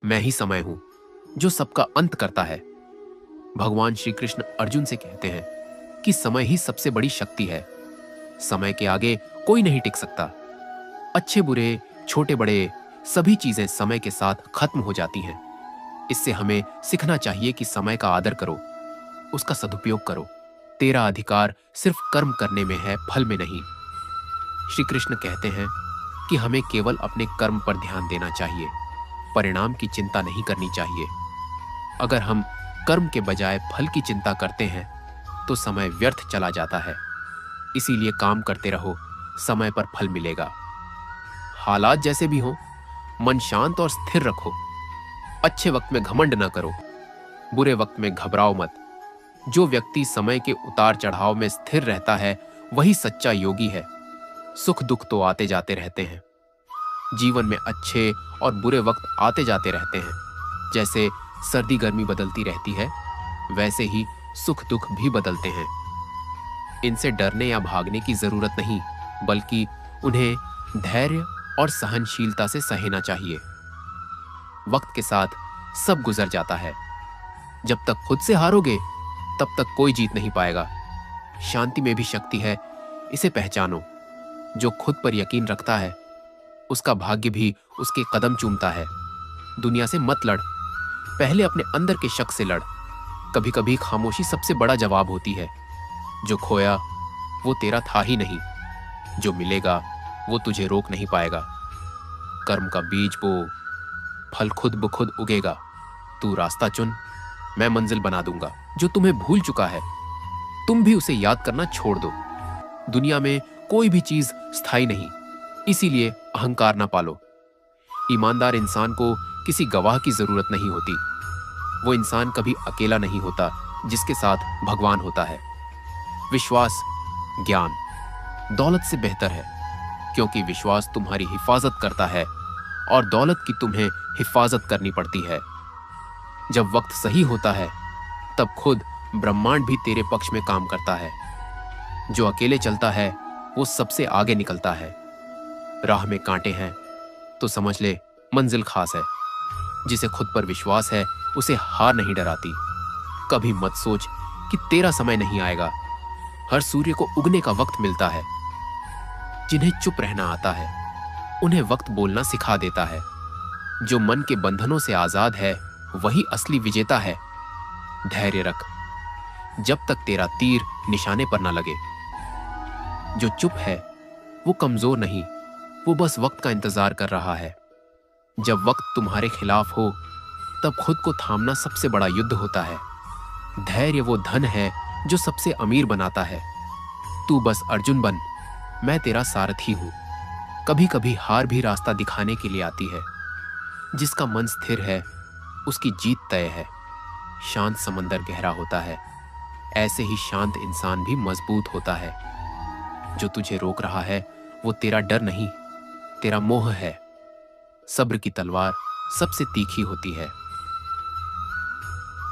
मैं ही समय हूं जो सबका अंत करता है। भगवान श्री कृष्ण अर्जुन से कहते हैं कि समय ही सबसे बड़ी शक्ति है। समय के आगे कोई नहीं टिक सकता। अच्छे बुरे, छोटे बड़े, सभी चीजें समय के साथ खत्म हो जाती हैं। इससे हमें सीखना चाहिए कि समय का आदर करो, उसका सदुपयोग करो। तेरा अधिकार सिर्फ कर्म करने में है, फल में नहीं। श्री कृष्ण कहते हैं कि हमें केवल अपने कर्म पर ध्यान देना चाहिए, परिणाम की चिंता नहीं करनी चाहिए। अगर हम कर्म के बजाय फल की चिंता करते हैं तो समय व्यर्थ चला जाता है। इसीलिए काम करते रहो, समय पर फल मिलेगा। हालात जैसे भी हों, मन शांत और स्थिर रखो। अच्छे वक्त में घमंड ना करो, बुरे वक्त में घबराओ मत। जो व्यक्ति समय के उतार चढ़ाव में स्थिर रहता है वही सच्चा योगी है। सुख दुख तो आते जाते रहते हैं। जीवन में अच्छे और बुरे वक्त आते जाते रहते हैं। जैसे सर्दी गर्मी बदलती रहती है, वैसे ही सुख दुख भी बदलते हैं। इनसे डरने या भागने की जरूरत नहीं, बल्कि उन्हें धैर्य और सहनशीलता से सहना चाहिए। वक्त के साथ सब गुजर जाता है। जब तक खुद से हारोगे तब तक कोई जीत नहीं पाएगा। शांति में भी शक्ति है, इसे पहचानो। जो खुद पर यकीन रखता है उसका भाग्य भी उसके कदम चूमता है। दुनिया से मत लड़, पहले अपने अंदर के शक से लड़। कभी कभी खामोशी सबसे बड़ा जवाब होती है। जो खोया वो तेरा था ही नहीं, जो मिलेगा वो तुझे रोक नहीं पाएगा। कर्म का बीज बो, फल खुद ब खुद उगेगा। तू रास्ता चुन, मैं मंजिल बना दूंगा। जो तुम्हें भूल चुका है तुम भी उसे याद करना छोड़ दो। दुनिया में कोई भी चीज स्थायी नहीं, इसीलिए अहंकार ना पालो। ईमानदार इंसान को किसी गवाह की जरूरत नहीं होती। वो इंसान कभी अकेला नहीं होता जिसके साथ भगवान होता है। विश्वास ज्ञान दौलत से बेहतर है, क्योंकि विश्वास तुम्हारी हिफाजत करता है और दौलत की तुम्हें हिफाजत करनी पड़ती है। जब वक्त सही होता है तब खुद ब्रह्मांड भी तेरे पक्ष में काम करता है। जो अकेले चलता है वो सबसे आगे निकलता है। राह में कांटे हैं तो समझ ले मंजिल खास है। जिसे खुद पर विश्वास है उसे हार नहीं डराती। कभी मत सोच कि तेरा समय नहीं आएगा। हर सूर्य को उगने का वक्त मिलता है। जिन्हें चुप रहना आता है उन्हें वक्त बोलना सिखा देता है। जो मन के बंधनों से आजाद है वही असली विजेता है। धैर्य रख, जब तक तेरा तीर निशाने पर ना लगे। जो चुप है वो कमजोर नहीं, वो बस वक्त का इंतजार कर रहा है। जब वक्त तुम्हारे खिलाफ हो तब खुद को थामना सबसे बड़ा युद्ध होता है। धैर्य वो धन है जो सबसे अमीर बनाता है। तू बस अर्जुन बन, मैं तेरा सारथी हूं। कभी कभी हार भी रास्ता दिखाने के लिए आती है। जिसका मन स्थिर है उसकी जीत तय है। शांत समंदर गहरा होता है, ऐसे ही शांत इंसान भी मजबूत होता है। जो तुझे रोक रहा है वो तेरा डर नहीं, तेरा मोह है। सब्र की तलवार सबसे तीखी होती है।